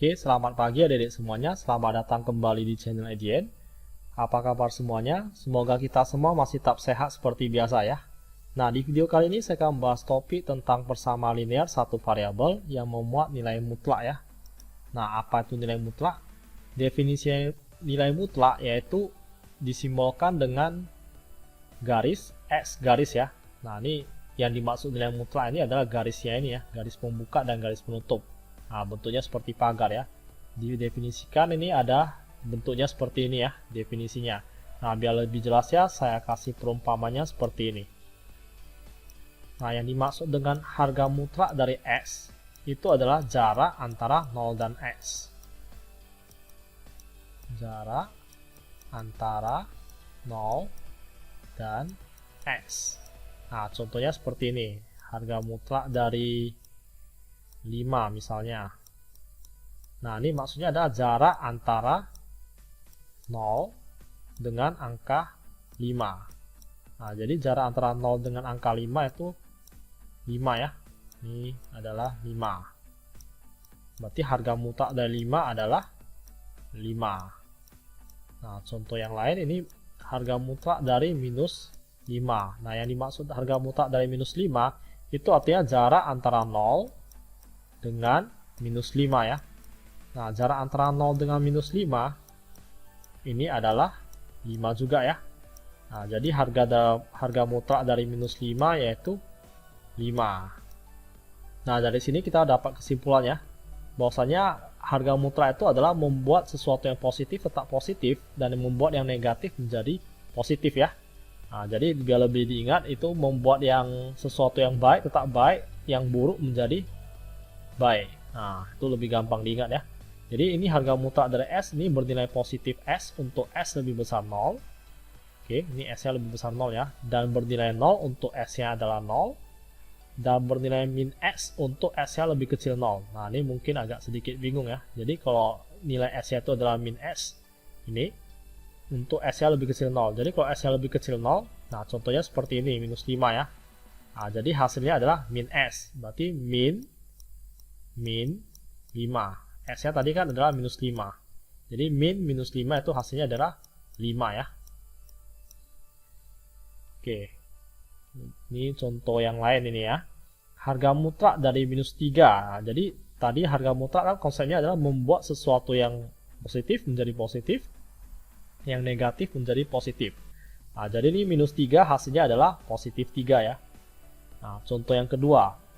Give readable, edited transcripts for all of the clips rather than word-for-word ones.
Oke, selamat pagi adik-adik semuanya. Selamat datang kembali di channel EDN. Apa kabar semuanya? Semoga kita semua masih tetap sehat seperti biasa ya. Nah, di video kali ini saya akan membahas topik tentang persamaan linear satu variabel yang memuat nilai mutlak ya. Nah, apa itu nilai mutlak? Definisi nilai mutlak yaitu disimbolkan dengan garis X garis ya. Nah, ini yang dimaksud nilai mutlak ini adalah garisnya ini ya, garis pembuka dan garis penutup. Nah, bentuknya seperti pagar ya. Didefinisikan ini ada bentuknya seperti ini ya, definisinya. Nah, biar lebih jelas ya, saya kasih perumpamannya seperti ini. Nah, yang dimaksud dengan harga mutlak dari X itu adalah jarak antara 0 dan X. Jarak antara 0 dan X. Nah, contohnya seperti ini. Harga mutlak dari 5 misalnya. Nah, ini maksudnya adalah jarak antara 0 dengan angka 5. Nah, jadi jarak antara 0 dengan angka 5 itu 5 ya. Ini adalah 5. Berarti harga mutlak dari 5 adalah 5. Nah, contoh yang lain ini harga mutlak dari minus 5. Nah, yang dimaksud harga mutlak dari minus 5 itu artinya jarak antara 0 dengan minus 5 ya. Nah, jarak antara 0 dengan minus 5 ini adalah 5 juga ya. Nah, jadi harga mutlak dari minus 5 yaitu 5. Nah, dari sini kita dapat kesimpulan ya, bahwasanya harga mutlak itu adalah membuat sesuatu yang positif tetap positif dan membuat yang negatif menjadi positif ya. Nah, jadi biar lebih diingat itu membuat yang sesuatu yang baik tetap baik, yang buruk menjadi baik. Nah, itu lebih gampang diingat ya. Jadi ini harga mutlak dari S ini bernilai positif S untuk S lebih besar 0. Oke, ini S-nya lebih besar 0 ya. Dan bernilai 0 untuk S-nya adalah 0. Dan bernilai min X untuk S-nya lebih kecil 0. Nah, ini mungkin agak sedikit bingung ya. Jadi kalau nilai S-nya itu adalah min S, ini untuk S-nya lebih kecil 0. Jadi kalau S-nya lebih kecil 0, nah contohnya seperti ini, minus 5 ya. Nah, jadi hasilnya adalah min S. Berarti min 5. S-nya tadi kan adalah minus 5. Jadi min minus 5 itu hasilnya adalah 5 ya. Oke. Ini contoh yang lain ini ya. Harga mutlak dari minus 3. Nah, jadi tadi harga mutlak kan konsepnya adalah membuat sesuatu yang positif menjadi positif, yang negatif menjadi positif. Nah, jadi ini minus 3 hasilnya adalah positif 3 ya. Nah, contoh yang kedua.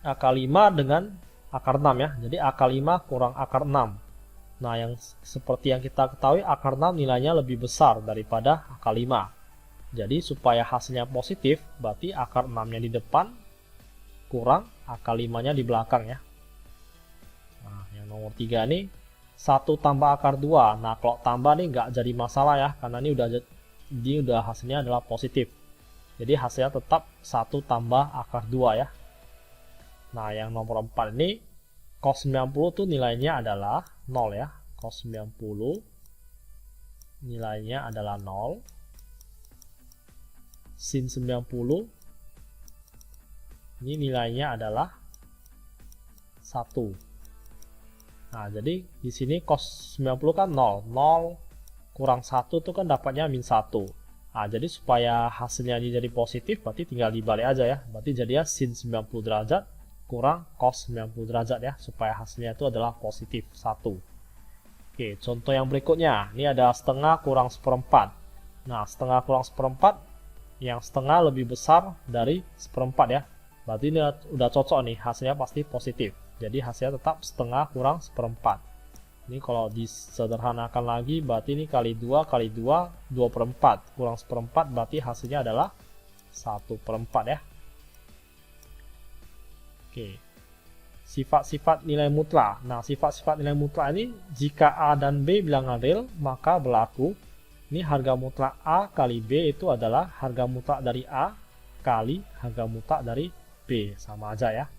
Akar 5 dengan akar 6 ya. Jadi akar 5 kurang akar 6. Nah, yang seperti yang kita ketahui akar 6 nilainya lebih besar daripada akar 5. Jadi supaya hasilnya positif, berarti akar 6-nya di depan kurang akar 5-nya di belakang ya. Nah, yang nomor 3 ini 1 tambah akar 2. Nah, kalau tambah nih nggak jadi masalah ya, karena ini udah hasilnya adalah positif. Jadi hasilnya tetap 1 tambah akar 2 ya. Nah, yang nomor 4 ini cos 90 tuh nilainya adalah 0 ya. Cos 90 nilainya adalah 0. Sin 90 ini nilainya adalah 1. Nah, jadi di sini cos 90 kan 0. 0 kurang 1 itu kan dapatnya min 1. Nah, jadi supaya hasilnya ini jadi positif berarti tinggal dibalik aja ya. Berarti jadinya sin 90 derajat kurang cos 90 derajat ya, supaya hasilnya itu adalah positif 1. Oke, contoh yang berikutnya. Ini ada setengah kurang seperempat. Nah, setengah kurang seperempat, yang setengah lebih besar dari seperempat ya. Berarti ini udah cocok nih, hasilnya pasti positif. Jadi hasilnya tetap setengah kurang seperempat. Ini kalau disederhanakan lagi, berarti ini kali 2 kali 2, 2/4. Kurang seperempat berarti hasilnya adalah 1/4 ya. Oke. Sifat-sifat nilai mutlak. Nah, sifat-sifat nilai mutlak ini jika A dan B bilangan real, maka berlaku ini harga mutlak A kali B itu adalah harga mutlak dari A kali harga mutlak dari B. Sama aja ya.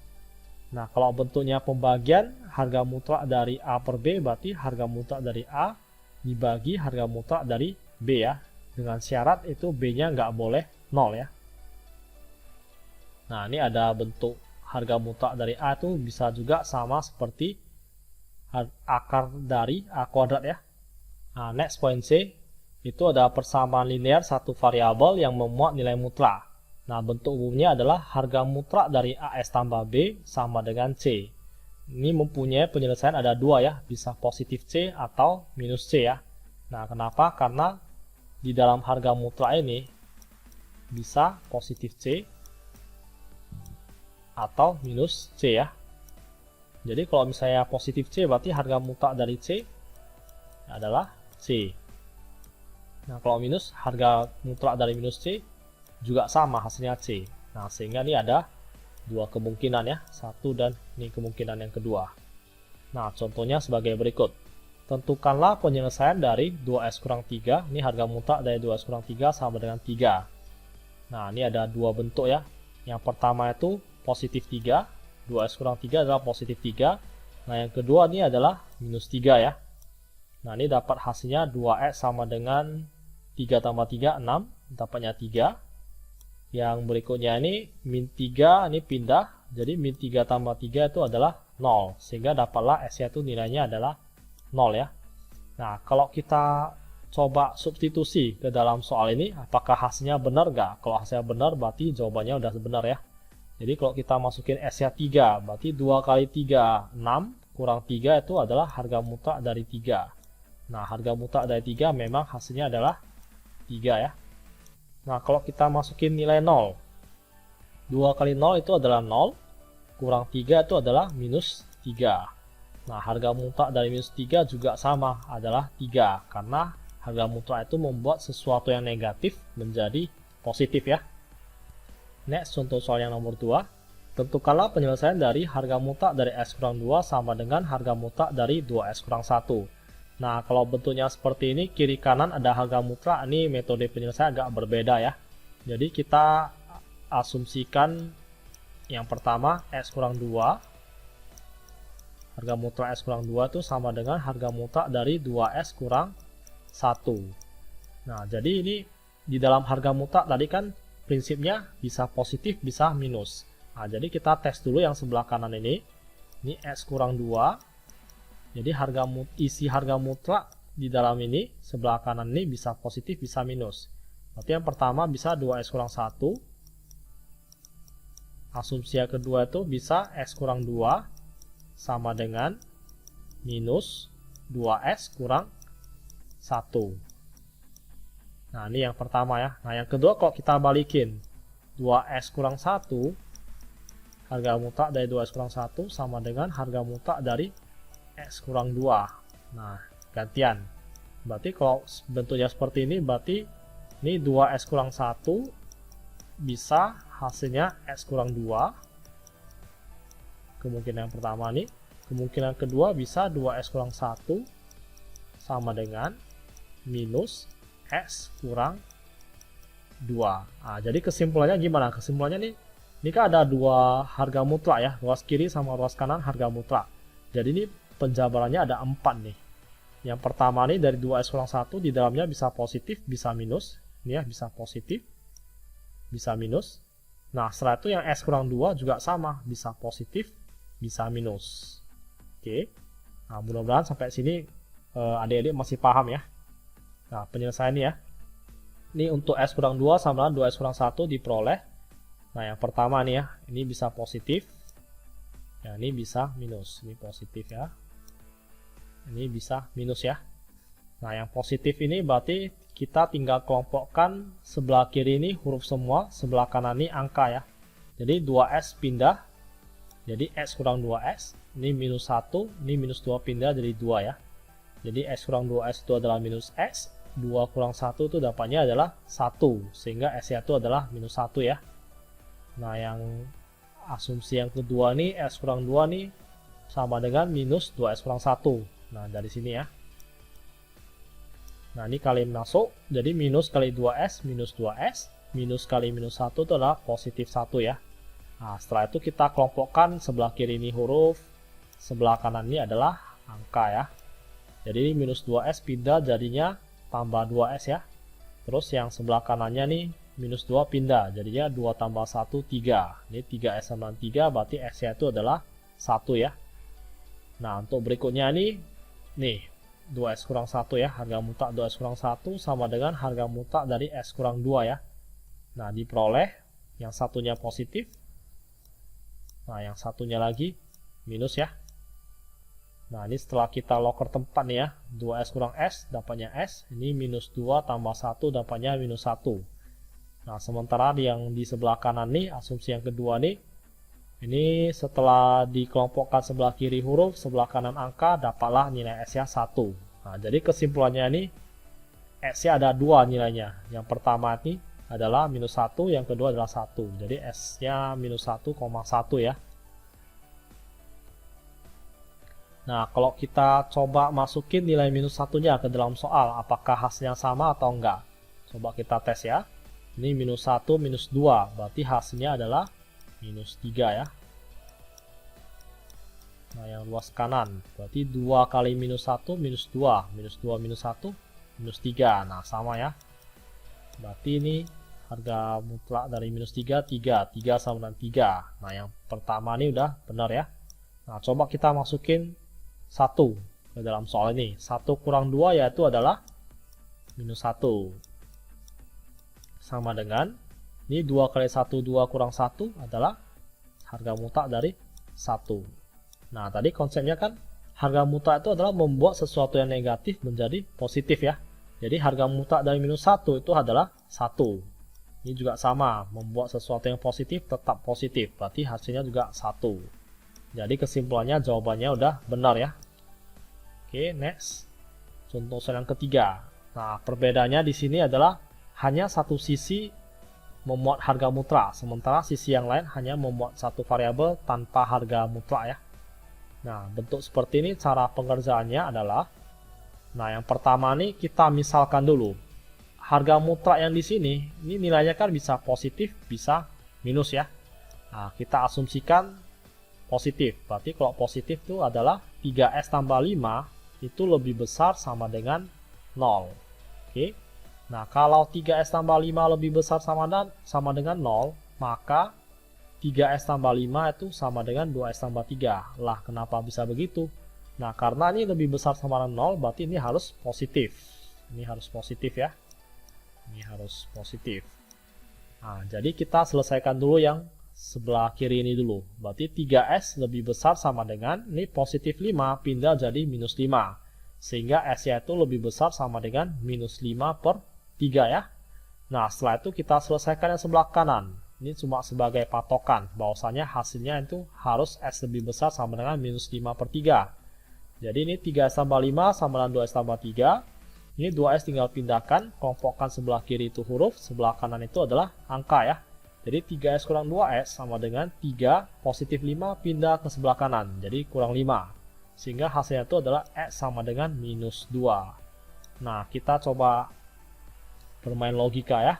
Nah, kalau bentuknya pembagian, harga mutlak dari A per B berarti harga mutlak dari A dibagi harga mutlak dari B ya. Dengan syarat itu B-nya nggak boleh 0 ya. Nah, ini ada bentuk harga mutlak dari A itu bisa juga sama seperti akar dari A kuadrat ya. Nah, next point C itu ada persamaan linear satu variabel yang memuat nilai mutlak. Nah, bentuk umumnya adalah harga mutlak dari AS tambah B sama dengan C. Ini mempunyai penyelesaian ada dua ya, bisa positif C atau minus C ya. Nah, kenapa? Karena di dalam harga mutlak ini bisa positif C atau minus C ya. Jadi kalau misalnya positif C berarti harga mutlak dari C adalah C. Nah, kalau minus, harga mutlak dari minus C juga sama hasilnya C. Nah, sehingga ini ada dua kemungkinan ya, satu dan ini kemungkinan yang kedua. Nah, contohnya sebagai berikut. Tentukanlah penyelesaian dari 2S kurang 3, ini harga mutlak dari 2S kurang 3 sama dengan 3. Nah, ini ada dua bentuk ya. Yang pertama itu positif 3, 2S kurang 3 adalah positif 3. Nah, yang kedua ini adalah minus 3 ya. Nah, ini dapat hasilnya 2S sama dengan 3 tambah 3, 6. Dapatnya 3. Yang berikutnya ini min 3, ini pindah. Jadi min 3 tambah 3 itu adalah 0. Sehingga dapatlah S-nya itu nilainya adalah 0 ya. Nah, kalau kita coba substitusi ke dalam soal ini, apakah hasilnya benar nggak? Kalau hasilnya benar, berarti jawabannya udah benar ya. Jadi kalau kita masukin S-nya 3, berarti 2 kali 3, 6. Kurang 3 itu adalah harga mutlak dari 3. Nah, harga mutlak dari 3 memang hasilnya adalah 3 ya. Nah, kalau kita masukin nilai 0, 2 kali 0 itu adalah 0, kurang 3 itu adalah minus 3. Nah, harga mutlak dari minus 3 juga sama, adalah 3. Karena harga mutlak itu membuat sesuatu yang negatif menjadi positif ya. Next, contoh soal yang nomor 2. Tentukanlah penyelesaian dari harga mutlak dari S kurang 2 sama dengan harga mutlak dari 2S kurang 1. Nah, kalau bentuknya seperti ini, kiri kanan ada harga mutlak, ini metode penyelesaian agak berbeda ya. Jadi kita asumsikan yang pertama S kurang 2. Harga mutlak S kurang 2 itu sama dengan harga mutlak dari 2S kurang 1. Nah, jadi ini di dalam harga mutlak tadi kan prinsipnya bisa positif, bisa minus. Nah, jadi kita tes dulu yang sebelah kanan ini. Ini S kurang 2. Jadi isi harga mutlak di dalam ini, sebelah kanan ini bisa positif, bisa minus. Berarti yang pertama bisa 2S kurang 1. Asumsi yang kedua itu bisa S kurang 2 sama dengan minus 2S kurang 1. Nah, ini yang pertama ya. Nah, yang kedua kalau kita balikin 2S kurang 1, harga mutlak dari 2S kurang 1 sama dengan harga mutlak dari S kurang 2. Nah, gantian. Berarti kalau bentuknya seperti ini, berarti ini 2S kurang 1 bisa hasilnya S kurang 2. Kemungkinan yang pertama nih. Kemungkinan kedua bisa 2S kurang 1 sama dengan minus S kurang 2. Nah, jadi kesimpulannya gimana? Kesimpulannya nih, ini kan ada dua harga mutlak ya, ruas kiri sama ruas kanan harga mutlak. Jadi ini penjabarannya ada 4 nih. Yang pertama nih dari 2S kurang 1 di dalamnya bisa positif, bisa minus. Ini ya, bisa positif, bisa minus. Nah, setelah itu yang S kurang 2 juga sama, bisa positif, bisa minus. Oke. Nah, mudah-mudahan sampai sini adik-adik masih paham ya. Nah, penyelesaiannya ya. Ini untuk S kurang 2 sama dengan 2S kurang 1 diperoleh. Nah, yang pertama nih ya, ini bisa positif. Ya, ini bisa minus. Ini positif ya. Ini bisa minus ya. Nah, yang positif ini berarti kita tinggal kelompokkan sebelah kiri ini huruf semua, sebelah kanan ini angka ya. Jadi 2S pindah. Jadi S kurang 2S. Ini minus 1, ini minus 2 pindah jadi 2 ya. Jadi S kurang 2S itu adalah minus S. 2 kurang 1 itu dapatnya adalah 1. Sehingga S-nya itu adalah minus 1 ya. Nah, yang asumsi yang kedua nih, S kurang 2 nih sama dengan minus 2S kurang 1. Nah, dari sini ya. Nah, ini kali masuk. Jadi minus kali 2S, minus 2S. Minus kali minus 1 itu adalah positif 1 ya. Nah, setelah itu kita kelompokkan sebelah kiri ini huruf. Sebelah kanan ini adalah angka ya. Jadi minus 2S pindah jadinya tambah 2S ya. Terus yang sebelah kanannya nih minus 2 pindah. Jadinya 2 tambah 1, 3. Ini 3S sama 3 berarti S-nya itu adalah 1 ya. Nah, untuk berikutnya nih 2S kurang 1 ya, harga mutlak 2S kurang 1 sama dengan harga mutlak dari S kurang 2 ya. Nah, diperoleh yang satunya positif. Nah, yang satunya lagi minus ya. Nah, ini setelah kita loker tempat nih ya, 2S kurang S dapatnya S, ini minus 2 tambah 1 dapatnya minus 1. Nah, sementara yang di sebelah kanan nih, asumsi yang kedua nih, ini setelah dikelompokkan sebelah kiri huruf, sebelah kanan angka, dapatlah nilai S-nya 1. Nah, jadi kesimpulannya ini, S-nya ada 2 nilainya. Yang pertama ini adalah minus 1, yang kedua adalah 1. Jadi S-nya minus 1,1 ya. Nah, kalau kita coba masukin nilai minus 1-nya ke dalam soal, apakah hasilnya sama atau enggak? Coba kita tes ya. Ini minus 1, minus 2, berarti hasilnya adalah minus 3 ya. Nah, yang luas kanan, berarti 2 kali minus 1, minus 2. Minus 2, minus 1, minus 3. Nah, sama ya. Berarti ini harga mutlak dari minus 3, 3. 3 sama dengan 3. Nah, yang pertama ini udah benar ya. Nah, coba kita masukin 1 ke dalam soal ini. 1 kurang 2 yaitu adalah minus 1. Sama dengan ini 2 kali 1, 2 kurang 1 adalah harga mutlak dari 1. Nah, tadi konsepnya kan harga mutlak itu adalah membuat sesuatu yang negatif menjadi positif ya. Jadi harga mutlak dari minus 1 itu adalah 1. Ini juga sama, membuat sesuatu yang positif tetap positif. Berarti hasilnya juga 1. Jadi kesimpulannya jawabannya udah benar ya. Oke, next. Contoh soal yang ketiga. Nah, perbedaannya di sini adalah hanya satu sisi memuat harga mutlak, sementara sisi yang lain hanya memuat satu variabel tanpa harga mutlak ya. Nah, bentuk seperti ini cara pengerjaannya adalah, nah yang pertama nih kita misalkan dulu. Harga mutlak yang di sini, ini nilainya kan bisa positif, bisa minus ya. Nah, kita asumsikan positif. Berarti kalau positif itu adalah 3S tambah 5 itu lebih besar sama dengan 0. Oke. Nah, kalau 3S tambah 5 lebih besar sama dengan 0, maka 3S tambah 5 itu sama dengan 2S tambah 3. Lah, kenapa bisa begitu? Nah, karena ini lebih besar sama dengan 0, berarti ini harus positif. Ini harus positif ya. Ini harus positif. Nah, jadi kita selesaikan dulu yang sebelah kiri ini dulu. Berarti 3S lebih besar sama dengan, ini positif 5 pindah jadi minus 5. Sehingga S-nya itu lebih besar sama dengan minus 5 per 3 ya. Nah, setelah itu kita selesaikan yang sebelah kanan. Ini cuma sebagai patokan, bahwasanya hasilnya itu harus S lebih besar sama dengan minus 5 per 3. Jadi ini 3S tambah 5 sama dengan 2S tambah 3. Ini 2S tinggal pindahkan, kelompokkan sebelah kiri itu huruf, sebelah kanan itu adalah angka ya. Jadi 3S kurang 2S sama dengan 3 positif 5 pindah ke sebelah kanan, jadi kurang 5. Sehingga hasilnya itu adalah X sama dengan minus 2. Nah, kita coba bermain logika ya.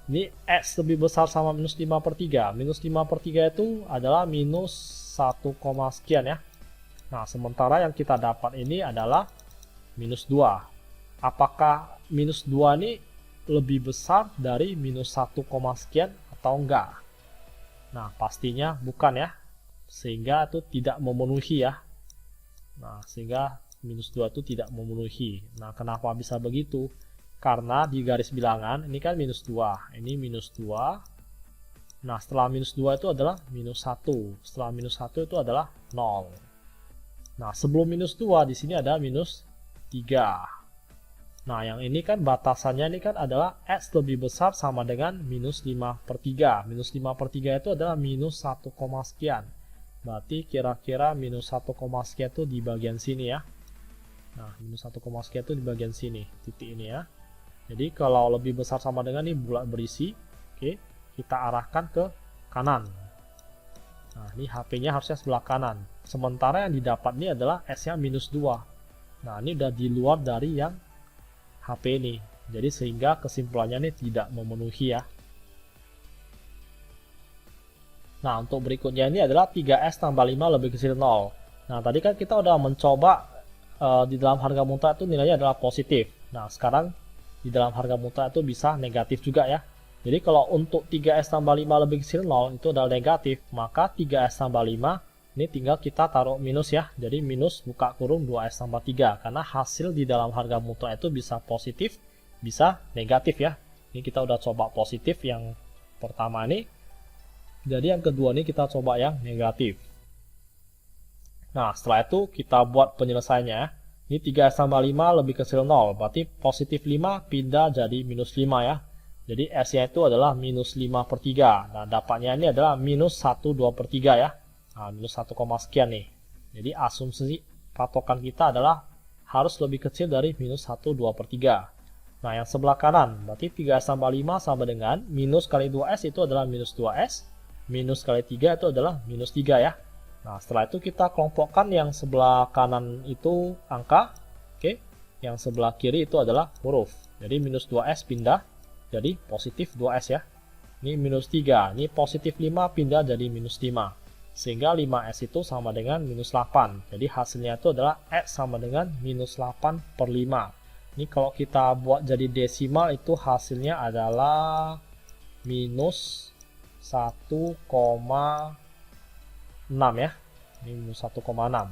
Ini X lebih besar sama minus 5 per 3. Minus 5 per 3 itu adalah minus 1, sekian ya. Nah, sementara yang kita dapat ini adalah minus 2. Apakah minus 2 ini lebih besar dari minus 1, sekian atau enggak? Nah, pastinya bukan ya. Sehingga itu tidak memenuhi ya. Nah, sehingga minus 2 itu tidak memenuhi. Nah, kenapa bisa begitu? Karena di garis bilangan, ini kan minus 2. Ini minus 2. Nah, setelah minus 2 itu adalah minus 1. Setelah minus 1 itu adalah 0. Nah, sebelum minus 2, di sini ada minus 3. Nah, yang ini kan batasannya ini kan adalah X lebih besar sama dengan minus 5 per 3. Minus 5 per 3 itu adalah minus 1, sekian. Berarti kira-kira minus 1, sekian itu di bagian sini ya. Nah, minus 1, sekian itu di bagian sini, titik ini ya. Jadi kalau lebih besar sama dengan ini bulat berisi, oke, kita arahkan ke kanan. Nah, ini HP-nya harusnya sebelah kanan. Sementara yang didapat ini adalah S-nya minus 2. Nah, ini udah di luar dari yang HP ini. Jadi sehingga kesimpulannya ini tidak memenuhi ya. Nah, untuk berikutnya ini adalah 3S tambah 5 lebih kecil 0. Nah, tadi kan kita udah mencoba di dalam harga mutlak itu nilainya adalah positif. Nah, sekarang di dalam harga mutlak itu bisa negatif juga ya. Jadi kalau untuk 3S tambah 5 lebih kecil 0 itu adalah negatif, maka 3S tambah 5 ini tinggal kita taruh minus ya. Jadi minus buka kurung 2S tambah 3. Karena hasil di dalam harga mutlak itu bisa positif, bisa negatif ya. Ini kita udah coba positif yang pertama ini. Jadi yang kedua ini kita coba yang negatif. Nah, setelah itu kita buat penyelesaiannya. Ini 3S tambah 5 lebih kecil 0. Berarti positif 5 pindah jadi minus 5 ya. Jadi S-nya itu adalah minus 5 per 3. Nah, dapatnya ini adalah minus 1 2 per 3 ya. Nah, minus 1, sekian nih. Jadi asumsi patokan kita adalah harus lebih kecil dari minus 1 2 per 3. Nah, yang sebelah kanan, berarti 3S tambah 5 sama dengan minus kali 2S itu adalah minus 2S. Minus kali 3 itu adalah minus 3 ya. Nah, setelah itu kita kelompokkan yang sebelah kanan itu angka. Oke. Yang sebelah kiri itu adalah huruf. Jadi minus 2S pindah jadi positif 2S ya. Ini minus 3. Ini positif 5 pindah jadi minus 5. Sehingga 5S itu sama dengan minus 8. Jadi hasilnya itu adalah X sama dengan minus 8 per 5. Ini kalau kita buat jadi desimal itu hasilnya adalah minus 1,6 ya. Ini minus 1,6.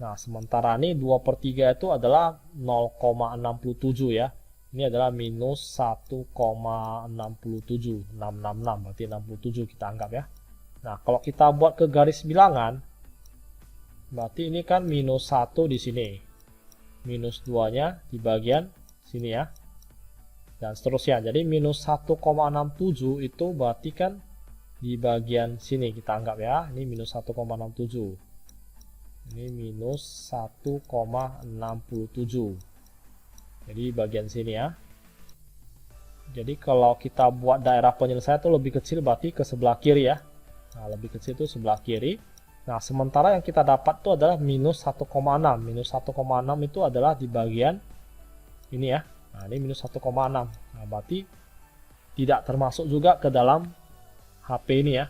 Nah, sementara ini 2 per 3 itu adalah 0,67 ya. Ini adalah minus 1,67. 666 berarti 67 kita anggap ya. Nah, kalau kita buat ke garis bilangan, berarti ini kan minus 1 di sini. Minus 2-nya di bagian sini ya. Dan seterusnya. Jadi minus 1,67 itu berarti kan di bagian sini kita anggap ya. Ini minus 1,67. Ini minus 1,67. Jadi bagian sini ya. Jadi kalau kita buat daerah penyelesaian itu lebih kecil berarti ke sebelah kiri ya. Nah, lebih kecil itu sebelah kiri. Nah, sementara yang kita dapat itu adalah minus 1,6. Minus 1,6 itu adalah di bagian ini ya. Nah, ini minus 1,6. Nah, berarti tidak termasuk juga ke dalam HP ini ya.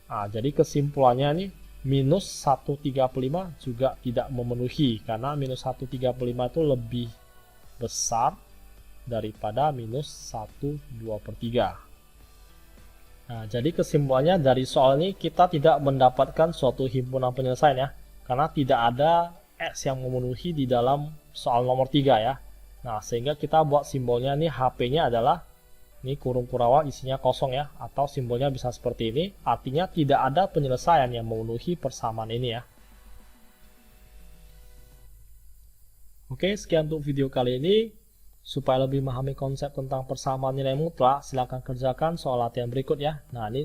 Nah, jadi kesimpulannya ini minus 135 juga tidak memenuhi. Karena minus 135 itu lebih besar daripada minus 1 2 per 3. Nah, jadi kesimpulannya dari soal ini kita tidak mendapatkan suatu himpunan penyelesaian ya. Karena tidak ada X yang memenuhi di dalam soal nomor 3 ya. Nah, sehingga kita buat simbolnya nih HP-nya adalah ini kurung kurawal isinya kosong ya. Atau simbolnya bisa seperti ini. Artinya tidak ada penyelesaian yang memenuhi persamaan ini ya. Oke, sekian untuk video kali ini. Supaya lebih memahami konsep tentang persamaan nilai mutlak, silahkan kerjakan soal latihan berikut ya. Nah, ini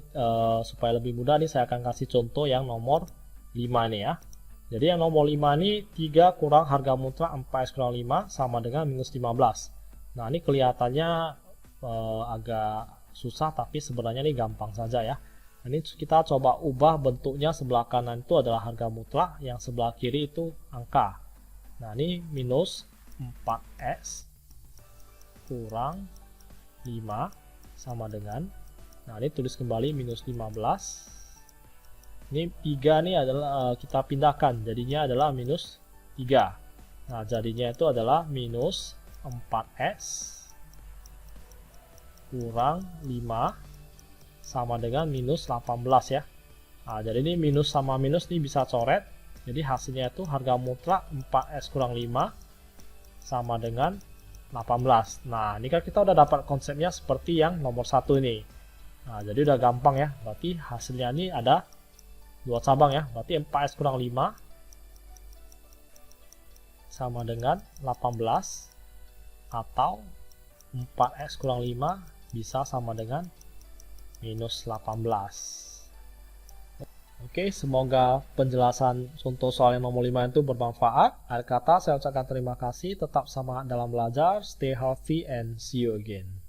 supaya lebih mudah nih saya akan kasih contoh yang nomor 5 nih ya. Jadi yang nomor 5 ini 3 kurang harga mutlak 4S kurang 5 sama dengan minus 15. Nah, ini kelihatannya agak susah tapi sebenarnya ini gampang saja ya. Ini kita coba ubah bentuknya, sebelah kanan itu adalah harga mutlak, yang sebelah kiri itu angka. Nah, ini minus 4S kurang 5 sama dengan, nah ini tulis kembali minus 15. Ini 3 nih adalah kita pindahkan, jadinya adalah minus 3. Nah, jadinya itu adalah minus 4S kurang 5 sama dengan minus 18 ya. Nah, jadi ini minus sama minus ini bisa coret. Jadi hasilnya itu harga mutlak 4S kurang 5 sama dengan 18. Nah, ini kan kita udah dapat konsepnya seperti yang nomor 1 ini. Nah, jadi udah gampang ya. Berarti hasilnya ini ada 2 cabang ya. Berarti 4S kurang 5 sama dengan 18 atau 4S kurang 5 bisa sama dengan minus 18. Oke, semoga penjelasan contoh soal yang nomor 5 itu bermanfaat. Akhir kata, saya ucapkan terima kasih. Tetap semangat dalam belajar. Stay healthy and see you again.